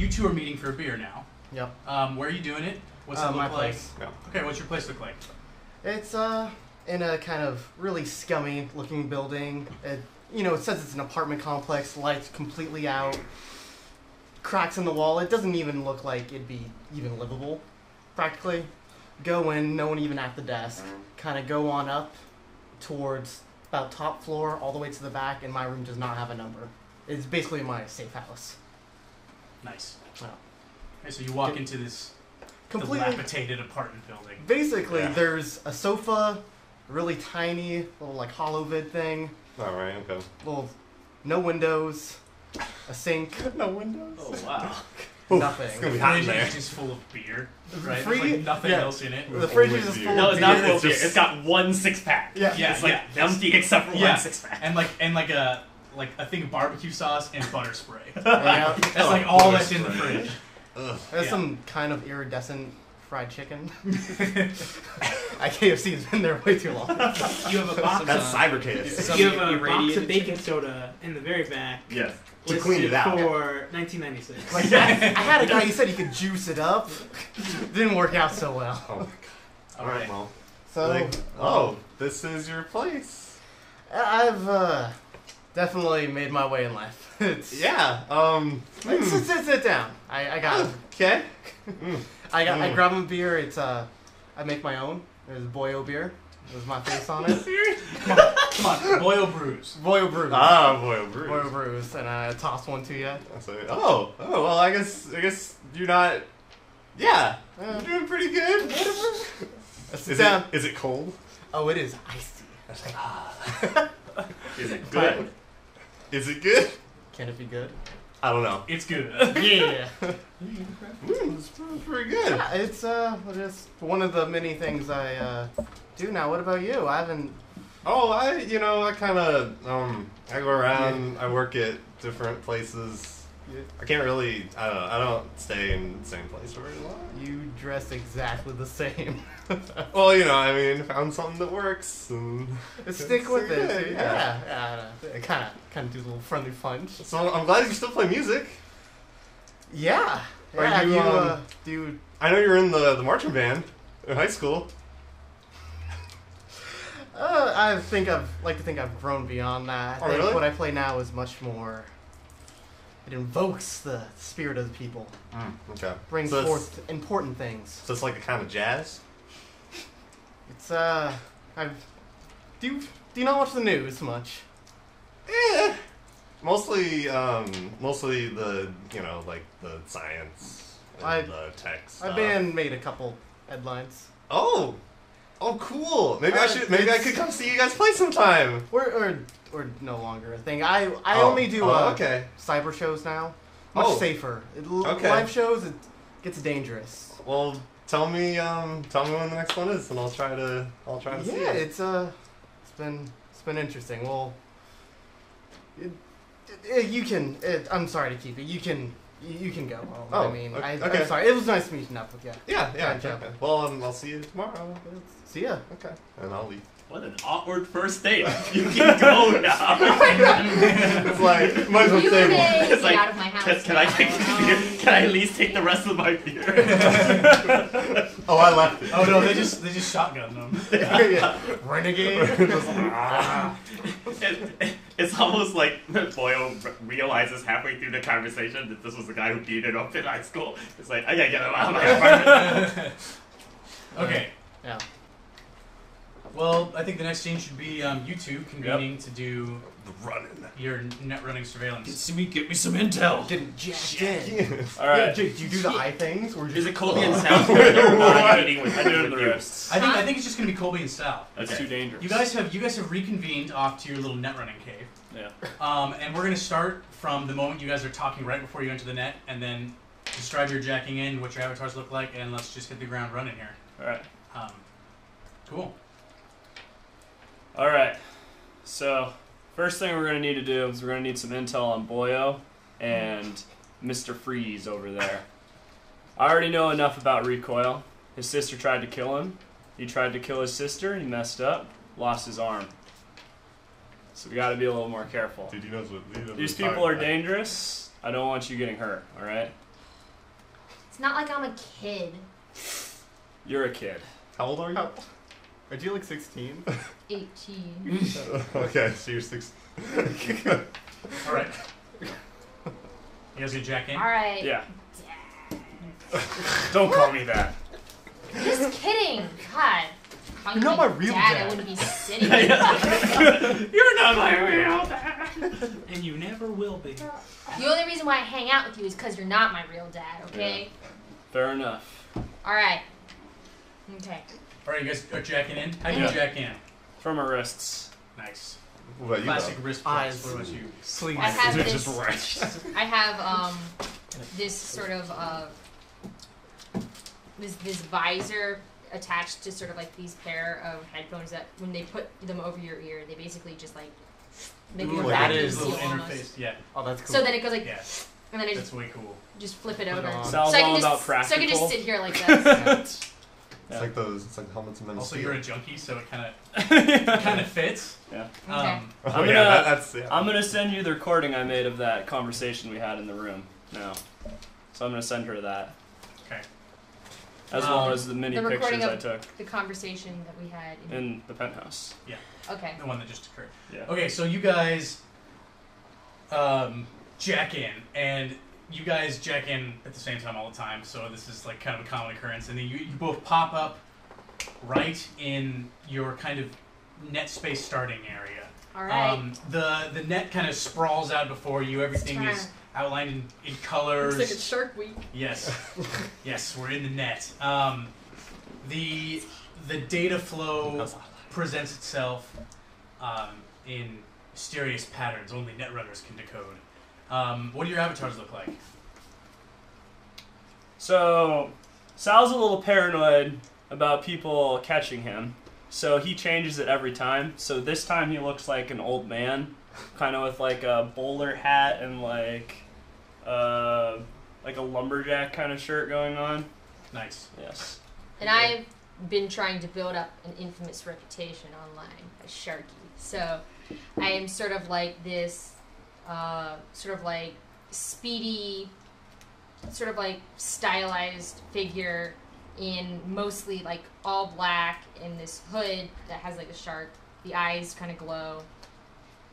you two are meeting for a beer now. Yep. Where are you doing it? What's it look my like? place. Yeah. Okay, what's your place look like? It's in a kind of really scummy looking building. It says it's an apartment complex, lights completely out, cracks in the wall. It doesn't even look like it'd be even livable, practically. Go in, no one even at the desk. Kind of go on up towards about top floor, all the way to the back, and my room does not have a number. It's basically my safe house. Nice. Wow. Okay, so you walk into this Completely dilapidated apartment building. Basically, there's a sofa, really tiny, little like hollow vid thing. All right. Okay. Little, no windows, a sink. No windows. Oh wow. Nothing. It's The gonna be hot in fridge there. is just full of beer, right? Free- There's like nothing yeah. else in it. The fridge is Only just beer. full No, of it's not beer. full It's beer. just- It's got one 6-pack. Yeah. It's like yeah. empty except for Yeah. one 6-pack. And like a thing of barbecue sauce and butter spray. Yeah. That's like all that's in the fridge. Ugh. There's Yeah. some kind of iridescent fried chicken. KFC's been there way too long. You have a box. That's cybercase. You have a box irradiated of baking soda in the very back. Yes. To listed clean it out. for 1996. Like I had a guy who said he could juice it up. Didn't work out so well. Oh my god. All right. Well. So Like, this is your place. I've definitely made my way in life. It's Yeah. sit down. I got it. Okay. I grab him a beer. It's I make my own. There's Boyo beer. There's my face on it. Come on, Boyle Brews. Boyo brews. Ah, boy, brews. Boyo brews, and I toss one to you. Oh, well, I guess you're not. Yeah, you're doing pretty good. Sit down. Is it cold? Oh, it is icy. Is it good? Is it good? Can it be good? I don't know. It's good. Yeah. It's pretty good. Yeah, it's just one of the many things I do now. What about you? I haven't. Oh, I kind of I go around. I work at different places. I can't really. I don't stay in the same place for very long. You dress exactly the same. Well, I mean, found something that works. And Stick with it. good, Yeah. I kind of do a little friendly punch. So I'm glad you still play music. Yeah. Are Yeah. you, do you I know you were in the marching band in high school. I like to think I've grown beyond that. I think really? what I play now is much more. It invokes the spirit of the people. Okay. Brings So it's- forth important things. So it's like a kind of jazz. It's do you not watch the news much? Mostly the like the science and the tech stuff. My band made a couple headlines. Oh, cool. Maybe I could it's- come see you guys play sometime. We're no longer a thing. I Oh. only do okay. cyber shows now. Much Oh. safer. Okay. Live shows it gets dangerous. Well, tell me when the next one is, and I'll try to see Yeah, it. it's been interesting. Well, you can. I'm sorry to keep it. You can go home. Oh, I mean, okay. I'm sorry. It was nice meeting up with you. Yeah. Gotcha. Okay. Well, I'll see you tomorrow. See ya. Okay. And I'll leave. What an awkward first date. You can go now. It's like might as well You stay. may It's get like, out of my house. Can I take the beer? Can I at least take the rest of my beer? Oh, I left it. Oh no, they just shotgunned them. Yeah. Renegade. It's almost like Boyle realizes halfway through the conversation that this was the guy who beat it up in high school. It's like, I gotta get him out of my apartment. Okay. Yeah. Well, I think the next scene should be you two convening to do Running. your net running surveillance. Get me some intel. Getting jacked in. Alright. Do you do the eye things or Is just it Colby and South? Or not meeting with I do the you? rest. I think it's just gonna be Colby and Sal. That's Okay. too dangerous. You guys have reconvened off to your little net running cave. Yeah. And we're gonna start from the moment you guys are talking right before you enter the net, and then describe your jacking in, what your avatars look like, and let's just hit the ground running here. Alright. Cool. Alright. So, first thing we're going to need to do is we're going to need some intel on Boyo and Mr. Freeze over there. I already know enough about Recoil. His sister tried to kill him. He tried to kill his sister. He messed up. Lost his arm. So we got to be a little more careful. Dude, he knows what. These people are dangerous. I don't want you getting hurt, alright? It's not like I'm a kid. You're a kid. How old are you? Are you like 16? 18. Okay, so you're 6. All right. You guys gonna jack in? Alright. Yeah. Don't call me that. Just kidding. God. You're not my real dad. dad. I wouldn't be sitting here. You're not my real dad. And you never will be. The only reason why I hang out with you is because you're not my real dad, okay? Fair enough. Alright. Okay. All right, you guys are jacking in. How do you Yeah. jack in? From my wrists. Nice. What about you? Classic though? wrist Eyes. flex. What about you? Sleep. I have They're this. just right. I have this sort of this visor attached to sort of like these pair of headphones that when they put them over your ear, they basically just like make Ooh, your that vacuum is a little seal almost. interface. Yeah, Oh, that's cool. So then it goes like, yeah. and then I That's way cool. just flip it over. Put it on. Sounds So I can all just about so I can just practical. sit here like this. It's like those. It's like helmets and men. Also, you're a junkie, so it kind Yeah. of fits. Okay. Oh I'm yeah, gonna- that's yeah. I'm gonna send you the recording I made of that conversation we had in the room now. So I'm gonna send her that. Okay. As well as the mini The recording pictures I of- took The conversation that we had. in the penthouse. Okay. The one that just occurred. Yeah. Okay, so you guys jack in, and you guys jack in at the same time all the time, so this is like kind of a common occurrence. And then you both pop up right in your kind of net space starting area. Alright. The net kind of sprawls out before you. Everything It's is outlined in colors. Looks like it's Shark Week. Yes, yes, we're in the net. The data flow presents itself in mysterious patterns only netrunners can decode. What do your avatars look like? So Sal's a little paranoid about people catching him, so he changes it every time. So this time he looks like an old man, kind of with like a bowler hat and like a lumberjack kind of shirt going on. Nice. Yes. And I've been trying to build up an infamous reputation online as Sharky. So I am sort of like this, sort of like speedy, sort of like stylized figure in mostly like all black in this hood that has like a shark. The eyes kind of glow.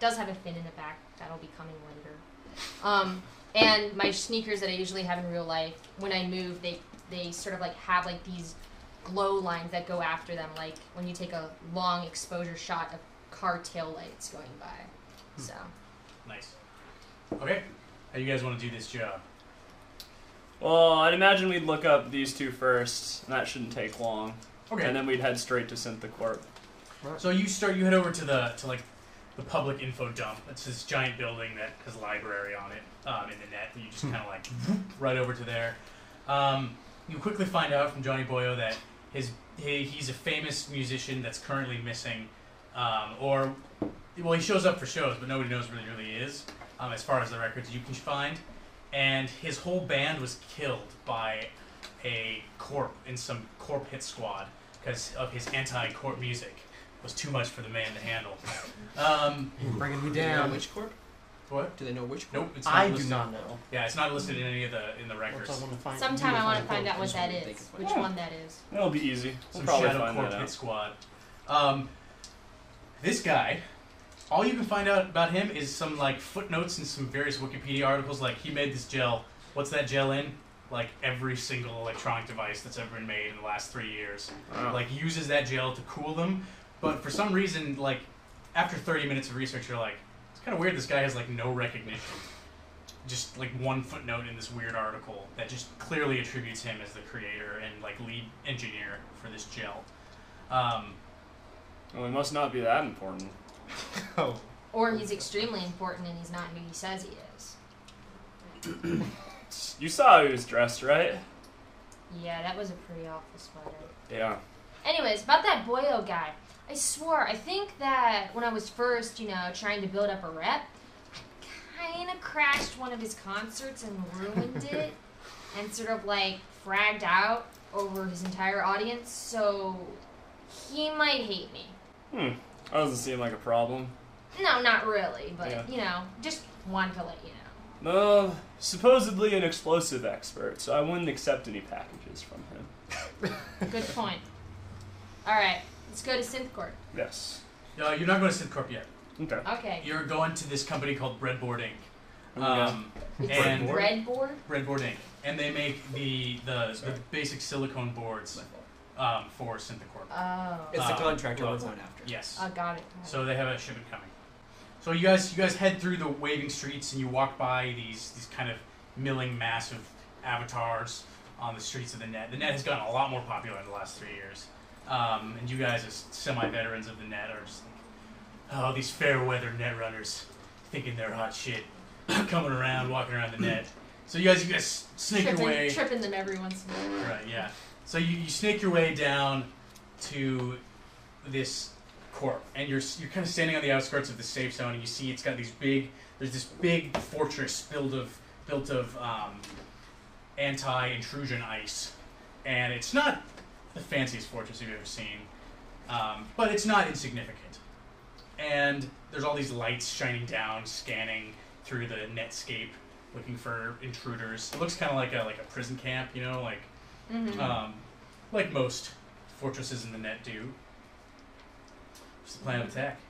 Does have a fin in the back. That'll be coming later. And my sneakers that I usually have in real life, when I move, they sort of like have like these glow lines that go after them, like when you take a long exposure shot of car tail lights going by. So Nice. Okay. How you guys want to do this job? Well, I'd imagine we'd look up these two first, and that shouldn't take long. Okay. And then we'd head straight to Synthecorp. So you head over to the public info dump. It's this giant building that has a library on it in the net. And you just kind of like right over to there. You quickly find out from Johnny Boyo that he's a famous musician that's currently missing, he shows up for shows, but nobody knows where he really is, as far as the records you can find. And his whole band was killed by a corp in some corp hit squad because of his anti-corp music. It was too much for the man to handle. Bringing me Do they know down. which corp? What? Do they know which corp? Nope, it's not I do listed. not know. Yeah, it's not listed in any of the Which records. I want to find. sometime I want to find out what Just that wondering if is, they can which find one that is. That'll be easy. We'll Some probably shadow find corp that hit out. squad. This guy, all you can find out about him is some like footnotes and some various Wikipedia articles. Like he made this gel. What's that gel in? Like every single electronic device that's ever been made in the last 3 years. Wow. Like uses that gel to cool them. But for some reason, like after 30 minutes of research, you're like, it's kind of weird. This guy has like no recognition. Just like one footnote in this weird article that just clearly attributes him as the creator and like lead engineer for this gel. Well, he must not be that important. Oh. Or he's extremely important and he's not who he says he is. You saw how he was dressed, right? Yeah, that was a pretty awful sweater. Yeah. Anyways, about that Boyo guy. I swore, I think that when I was first, trying to build up a rep, I kind of crashed one of his concerts and ruined it and sort of like fragged out over his entire audience, so he might hate me. That doesn't seem like a problem. No, not really, but, Yeah. just wanted to let you know. Supposedly an explosive expert, so I wouldn't accept any packages from him. Good point. All right, let's go to SynthCorp. Yes. You're not going to SynthCorp yet. Okay. Okay. You're going to this company called Breadboard Inc. It's And breadboard. Breadboard Inc. And they make the basic silicone boards for SynthCorp. Oh. It's the contractor we're going after. Yes. I got it. So they have a shipment coming. So you guys head through the waving streets and you walk by these kind of milling massive avatars on the streets of the net. The net has gotten a lot more popular in the last 3 years. And you guys as semi-veterans of the net are just like, oh, these fair-weather net runners thinking they're hot shit, coming around, walking around the net. So you guys snake your way. Tripping them every once in a while. Right, yeah. So you snake your way down to this corp, and you're kind of standing on the outskirts of the safe zone, and you see it's got there's this big fortress built of anti-intrusion ice, and it's not the fanciest fortress you've ever seen, but it's not insignificant. And there's all these lights shining down, scanning through the Netscape, looking for intruders. It looks kind of like a prison camp, you know, like most fortresses in the net do. What's the plan of attack?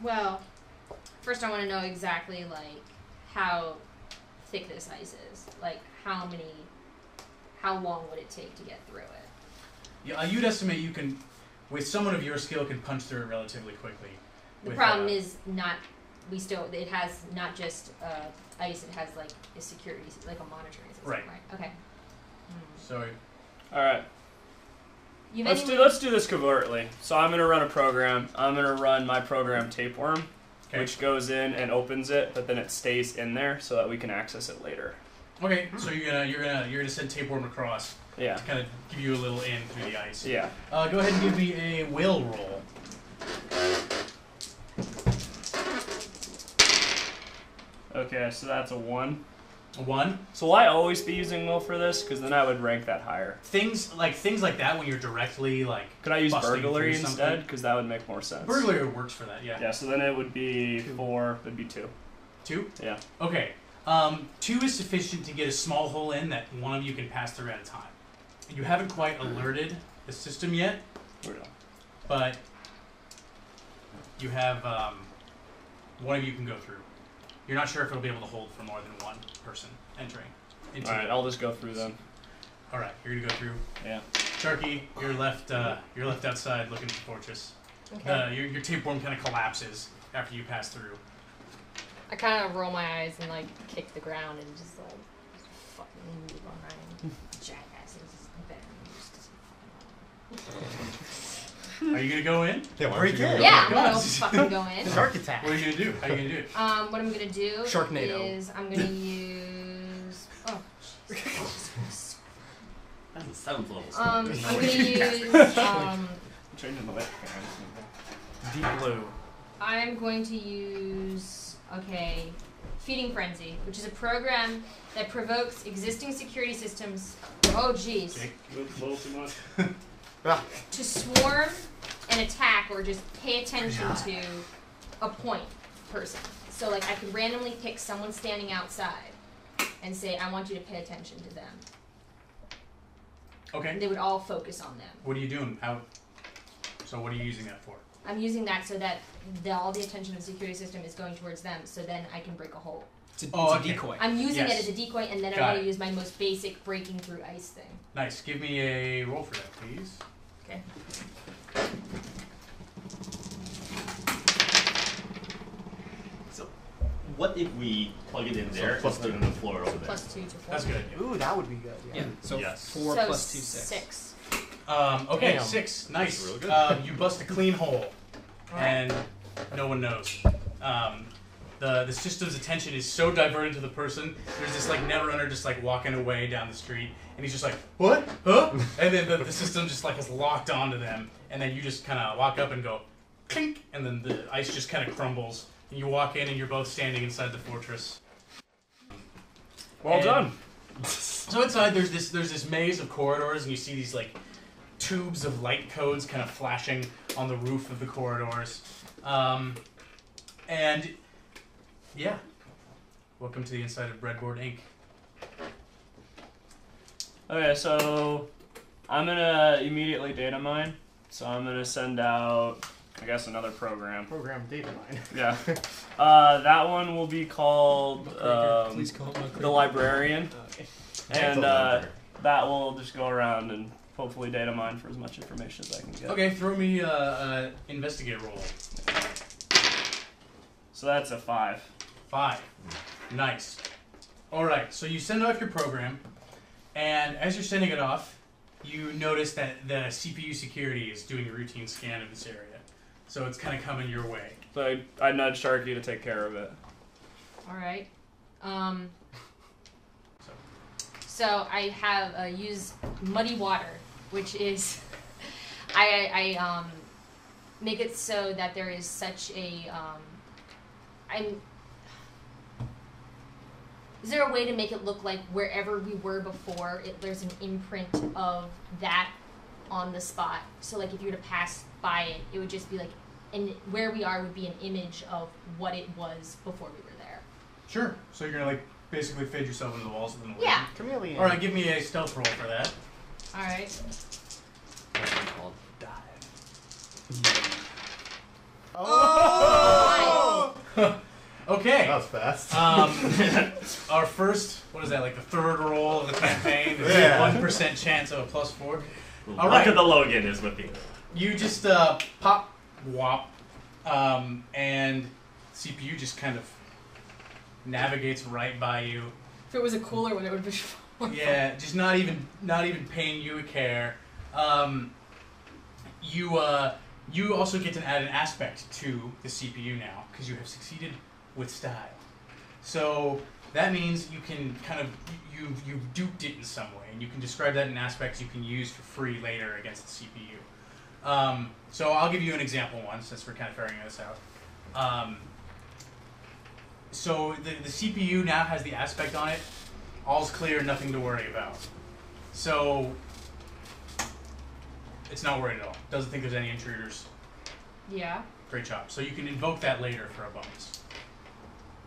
Well, first I want to know exactly how thick this ice is. Like how long would it take to get through it? Yeah, you'd estimate you can, with someone of your skill, can punch through it relatively quickly. The problem is it has not just ice, it has like a security, like a monitoring system, right? Okay. So, all right. Let's do this covertly. So I'm gonna run a program. I'm gonna run my program Tapeworm, which goes in and opens it, but then it stays in there so that we can access it later. Okay, so you're gonna send Tapeworm across. Yeah. To kind of give you a little in through the ice. Yeah. Go ahead and give me a will roll. Okay, so that's a 1. A 1? So will I always be using will for this? Because then I would rank that higher. Things like that when you're directly Could I use burglary instead? Because that would make more sense. Burglary works for that, yeah. Yeah, so then it would be 4. It'd be 2. 2? Yeah. Okay. 2 is sufficient to get a small hole in that one of you can pass through at a time. You haven't quite alerted the system yet, but you have one of you can go through. You're not sure if it'll be able to hold for more than one person entering. All right, I'll just go through them. All right, you're gonna go through. Yeah. Sharky, you're left outside looking at the fortress. Okay. Your tapeworm kind of collapses after you pass through. I kind of roll my eyes and kick the ground and just fucking move on my jackasses. Are you gonna go in? Yeah, break in. Yeah, I'm gonna fucking go in. Shark attack. What are you gonna do? How are you gonna do it? What I'm gonna do Sharknado. is I'm gonna use. Oh, Jesus. That's a 7th level. I'm gonna use. Changing the light. Deep blue. I'm going to use. Okay. Feeding Frenzy, which is a program that provokes existing security systems. Oh, jeez. A little too much. To swarm and attack or just pay attention to a point person. So I could randomly pick someone standing outside and say, I want you to pay attention to them. Okay. And they would all focus on them. What are you doing? So what are you using that for? I'm using that so that all the attention of the security system is going towards them, so then I can break a hole. It's a decoy. I'm using it as a decoy, and then I'm going to use my most basic breaking through ice thing. Nice. Give me a roll for that, please. Okay. So, what if we plug it in there and put it on the floor over there? +2 to 4. That's a good idea. Ooh, that would be good. Yeah. So Yes. 4 so plus 2, 6. 6. Okay, Damn. 6. Nice. That's really good. You bust a clean hole, and no one knows. The system's attention is so diverted to the person. There's this netrunner just walking away down the street, and he's just like, what? Huh? And then the system just is locked onto them, and then you just kind of walk up and go, clink, and then the ice just kind of crumbles, and you walk in, and you're both standing inside the fortress. Well done. So inside there's this maze of corridors, and you see these tubes of light codes kind of flashing on the roof of the corridors, and yeah, Welcome to the inside of Breadboard Inc. Okay, so I'm gonna immediately data mine. So I'm gonna send out, I guess, another program. Program data mine. Yeah. That one will be called Please call the Librarian, Okay. and that will just go around and hopefully data mine for as much information as I can get. Okay, throw me a investigate roll. So that's a 5. 5. Nice. All right, so you send off your program, and as you're sending it off, you notice that the CPU security is doing a routine scan of this area. So it's kind of coming your way. So I nudged Sharky to take care of it. All right. So I have used muddy water, which is I make it so that there is such a Is there a way to make it look like wherever we were before, there's an imprint of that on the spot? So like if you were to pass by it, it would just be like, and where we are would be an image of what it was before we were there. Sure. So you're gonna like basically fade yourself into the walls of the building. Yeah. Chameleon. All right, give me a stealth roll for that. All right. That's called dive. Oh! Okay. That was fast. Our first, what is that, like the third roll of the campaign? There's Yeah. a 1% chance of a +4. The All luck right. of the Logan is with you. You just pop, whop, and CPU just kind of navigates right by you. If it was a cooler one, it would be. Yeah, just not even paying you a care. You also get to add an aspect to the CPU now because you have succeeded with style. So that means you can kind of you've duped it in some way, and you can describe that in aspects you can use for free later against the CPU. So I'll give you an example one since we're kind of figuring this out. So the CPU now has the aspect on it. All's clear, nothing to worry about. So it's not worried at all. Doesn't think there's any intruders. Yeah. Great job. So you can invoke that later for a bonus.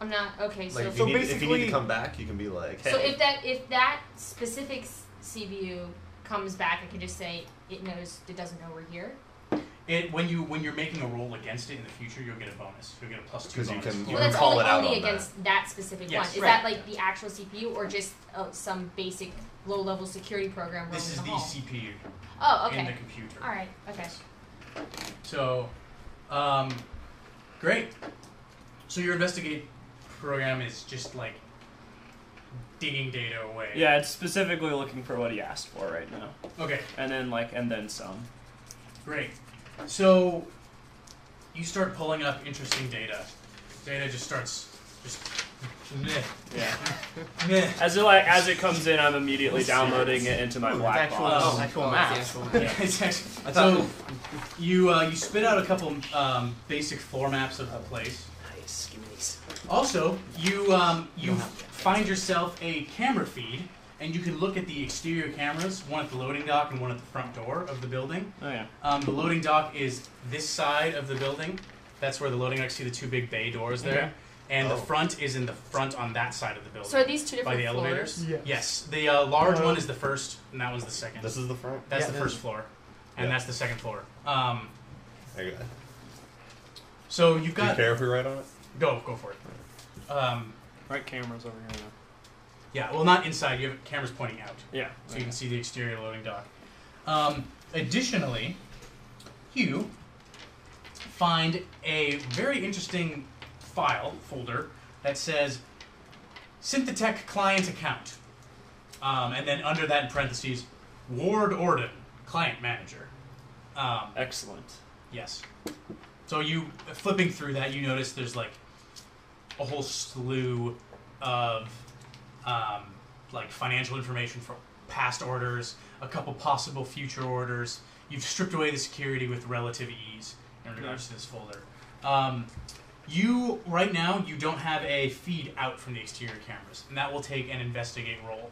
I'm not okay. So Like if So you, need, if you need basically- to come back, you can be like, hey. so if that specific CPU comes back, I can just say it doesn't know we're here. When you're making a roll against it in the future, you'll get a bonus. You'll get a +2 'Cause you bonus. can- Well, that's call only, it out only on that. against that specific Yes. one. Is Right. that like the actual CPU or just some basic low-level security program running This is in the the hall? CPU Oh, in the okay. computer. All right. Okay. So, great. So your investigate program is just like digging data away. Yeah, it's specifically looking for what he asked for right now, Okay. and then some. Great. So you start pulling up interesting data. Data just starts meh, Yeah. meh. As it comes in, I'm immediately downloading it into my Ooh, black actual- box. actual Oh, math. it's the actual Yeah, math. it's actually, I so thought- you spit out a couple basic floor maps of the place. Nice. Give me these. Also, you find yourself a camera feed, and you can look at the exterior cameras, one at the loading dock and one at the front door of the building. Oh yeah. The loading dock is this side of the building. That's where the loading dock, see the two big bay doors there. Okay. And Oh. the front is in the front on that side of the building. So are these two by different the floors? elevators? Yes. Yes. The large one is the first, and that was the second. This is the front? That's Yeah. the first floor, and Yeah. that's the second floor. Okay. So you've Do you got care if we write on it? go for it. Right, cameras over here now. Yeah, well, not inside. You have cameras pointing out, Yeah. so you can see the exterior loading dock. Additionally, you find a very interesting file folder that says Synthetech client account, and then under that in parentheses, Ward Orden, client manager. Excellent. Yes. So you flipping through that, you notice there's like a whole slew of like financial information for past orders, a couple possible future orders. You've stripped away the security with relative ease in regards to this folder. You right now you don't have a feed out from the exterior cameras, and that will take an investigate roll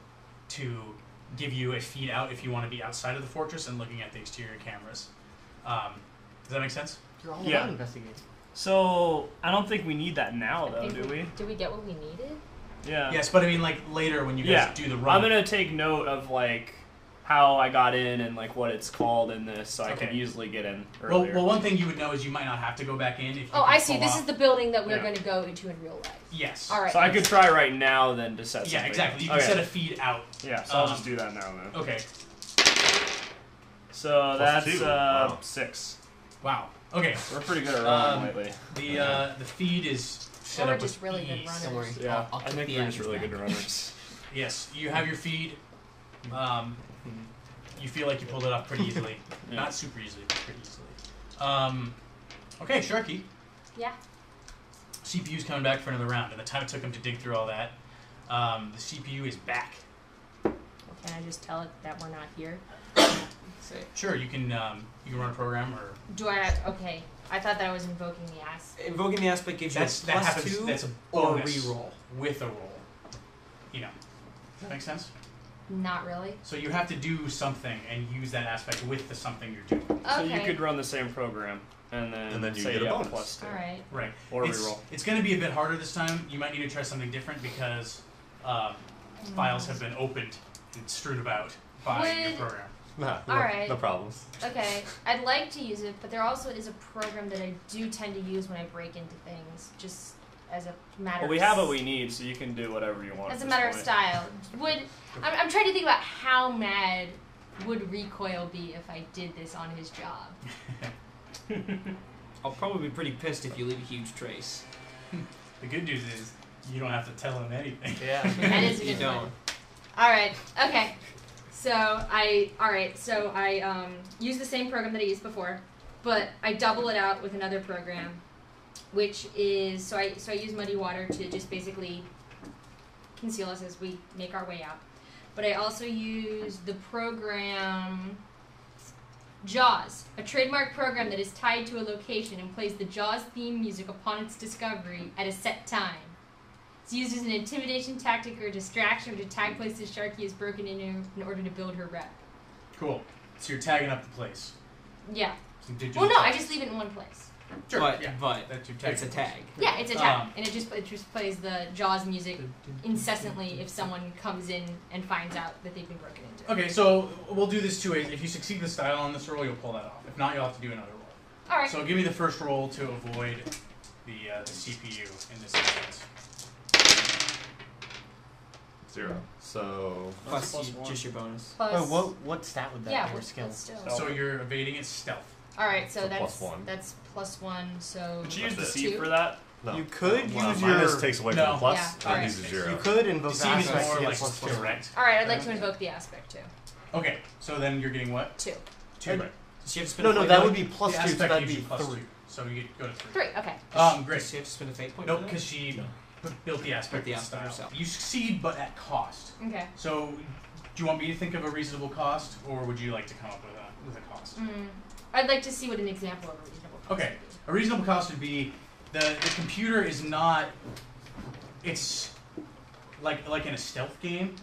to give you a feed out if you want to be outside of the fortress and looking at the exterior cameras. Does that make sense? You're all Yeah. about investigating. So I don't think we need that now, though, I think do we? Did we get what we needed? Yeah. Yes, but I mean, like later when you guys do the run. I'm gonna take note of like how I got in and like what it's called in this, so I can easily get in earlier. Well, one thing you would know is you might not have to go back in if you Oh, can I see. pull This off- is the building that we're going to go into in real life. Yes. All right. So I could try right now then to set something. Yeah, exactly. You can set a feed out. Yeah, so I'll just do that now then. Okay. So Plus that's 2. Wow. 6. Wow. Okay. We're pretty good at rolling lately. The feed is set We're up just with really good ease. runners. Don't worry. Yeah, I'll I kick think the we're just ass really back. good runners. Yes, you have your feed. You feel like you pulled it off pretty easily. Yeah. Not super easily, but pretty easily. Okay, Sharky. Yeah. CPU's coming back for another round, and the time it took him to dig through all that, the CPU is back. Can I just tell it that we're not here? Sure, you can run a program, or Do I? Okay. I thought that I was invoking the ass. Invoking the aspect gives you a that plus happens. 2 That's a or a bonus reroll. with a roll. You know, does that make sense? Not really. So you have to do something and use that aspect with the something you're doing. Okay. So you could run the same program and then you say get a you have bonus. plus 2. All right. Right. Or it's, reroll. It's going to be a bit harder this time. You might need to try something different because files have been opened and strewn about by your program. Nah, All right. No problems. Okay. I'd like to use it, but there also is a program that I do tend to use when I break into things, just as a matter. Well, we have what we need, so you can do whatever you want. As at a this matter of point. style. I'm trying to think about how mad would Recoil be if I did this on his job. I'll probably be pretty pissed if you leave a huge trace. The good news is you don't have to tell him anything. Yeah. That is a You good don't. one. All right. Okay. So I use the same program that I used before, but I double it out with another program, which is so I use Muddy Water to just basically conceal us as we make our way out. But I also use the program Jaws, a trademark program that is tied to a location and plays the Jaws theme music upon its discovery at a set time. It's used as an intimidation tactic or distraction or to tag places Sharky has broken into in order to build her rep. Cool. So you're tagging up the place. Yeah. So do Well, no, I tags. just leave it in one place. Sure. But, yeah. but That's your tag. it's a tag. Yeah, it's a tag, Um, and it just plays the Jaws music incessantly if someone comes in and finds out that they've been broken into. Okay, so we'll do this 2 ways. If you succeed the style on this roll, you'll pull that off. If not, you'll have to do another roll. All right. So give me the first roll to avoid the CPU in this instance. 0. So Plus, plus you, 1. just your bonus. Plus. What stat would that Yeah. be? Or What's skill? still? Stealth. So you're evading its stealth. All right. So So that's +1. that's +1. So. Did you use That's deceive it. for that? no. You could Well, use minus your. takes away No. from the plus. Yeah, It alright. uses 0. You could invoke the Deceive is aspect more to get like plus plus one. direct. All right. I'd like to invoke the aspect too. Okay, so then you're getting what? 2. 2. Does she have to spend No, a no, fate that point? would be plus the 2, so aspect that'd gives be you plus 3. 2. So you go to 3. 3. Okay. Great. Does she have to spend a fate point? Nope, for that? because she built the aspect the of the aspect style. herself. You succeed, but at cost. Okay. So, do you want me to think of a reasonable cost, or would you like to come up with a cost? I'd like to see what an example of a reasonable cost Okay. would be. A reasonable cost would be the computer is not. It's like in a stealth game.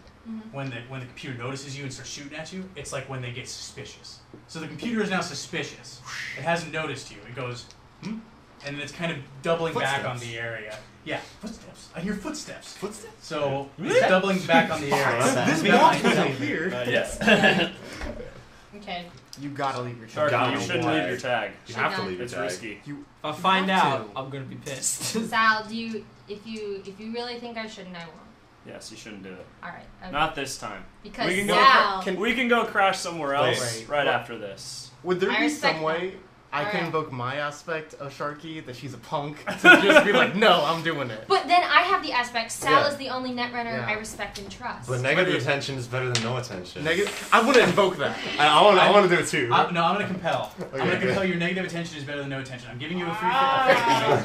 When the computer notices you and starts shooting at you, it's like when they get suspicious. So the computer is now suspicious. It hasn't noticed you. It goes, and then it's kind of doubling back on the area. Yeah, footsteps. I hear footsteps. Footsteps? So it's doubling back on the area. This That box might is help. here. Yes. Okay. You gotta leave your Sharky, Gotta you shouldn't why. leave your tag. You have to Should leave your It's tag. risky. If I find have out, to. I'm gonna be pissed. Sal, do you if you really think I shouldn't, I won't. Yes, you shouldn't do it. All right. Okay. Not this time. because we can go Sal. We can go crash somewhere else Wait. right after this. Would there I be respect some way I could Alright. invoke my aspect of Sharky, that she's a punk, to just be like, no, I'm doing it? But then I have the aspect. Sal Yeah. is the only netrunner Yeah. I respect and trust. But negative attention is better than no attention. I want to invoke that. I want to do it too. No, I'm going to compel. I'm going to good. compel your negative attention is better than no attention. I'm giving you a free Ah.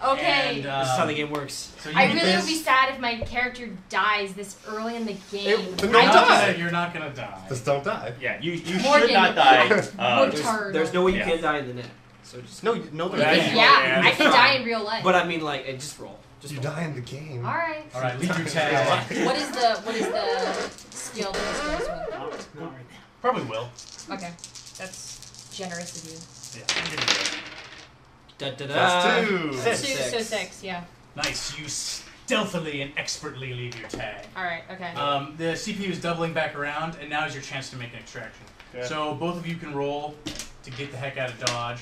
Okay. And, This is how the game works. so you I get really this. would be sad if my character dies this early in the game. Then You're don't not die. gonna- You're not going to die. Just don't die. Yeah, you Morgan, should not die. Mortar. There's no way you Yeah. can't die in the net. So just No, there Yeah, is. you- Yeah, I yeah. can die in real life. But I mean, like, just roll. Just You roll. die in the game. All right. All right, leave your tag. What is the skill that this goes with? Not right now. Probably will. Okay, that's generous of you. Yeah, I'm giving you that. Da, da, da. Plus 2. Six. So 6, yeah. Nice. You stealthily and expertly leave your tag. Alright, okay. The CPU is doubling back around, and now is your chance to make an extraction. Okay. So both of you can roll to get the heck out of dodge.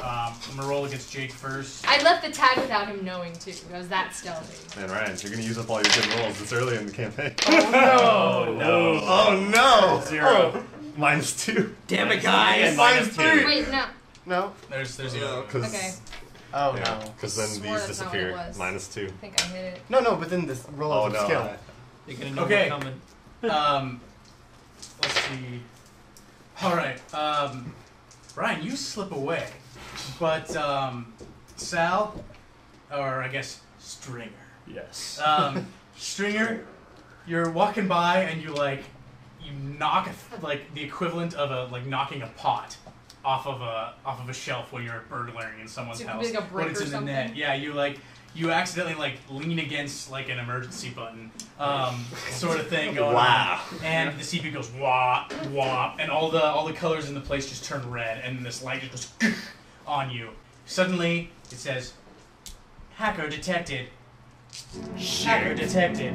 I'm gonna roll against Jake first. I left the tag without him knowing too. I was that stealthy. Man, Ryan, you're gonna use up all your good rolls this early in the campaign. Oh no! Oh no! 0. Oh, -2. Damn it, guys! -3. Wait, no. No? There's Yeah, zero. Okay. Oh, yeah, no. because then Swore these that's not what it disappear. was. -2. I think I hit it. No, but then this roll Oh of no. skill. You're gonna know Okay. we're coming. Let's see. All right, Ryan, you slip away, but Sal, or I guess Stringer. Yes. Stringer, you're walking by and you knock the equivalent of knocking a pot off of a shelf when you're burglaring in someone's So it could house. be like a brick but it's or in something? the net. Yeah, you accidentally lean against an emergency button, sort of thing going Wow. on. And the CPU goes wah wah, and all the colors in the place just turn red, and this light just goes on you. Suddenly, it says, "Hacker detected. Hacker detected."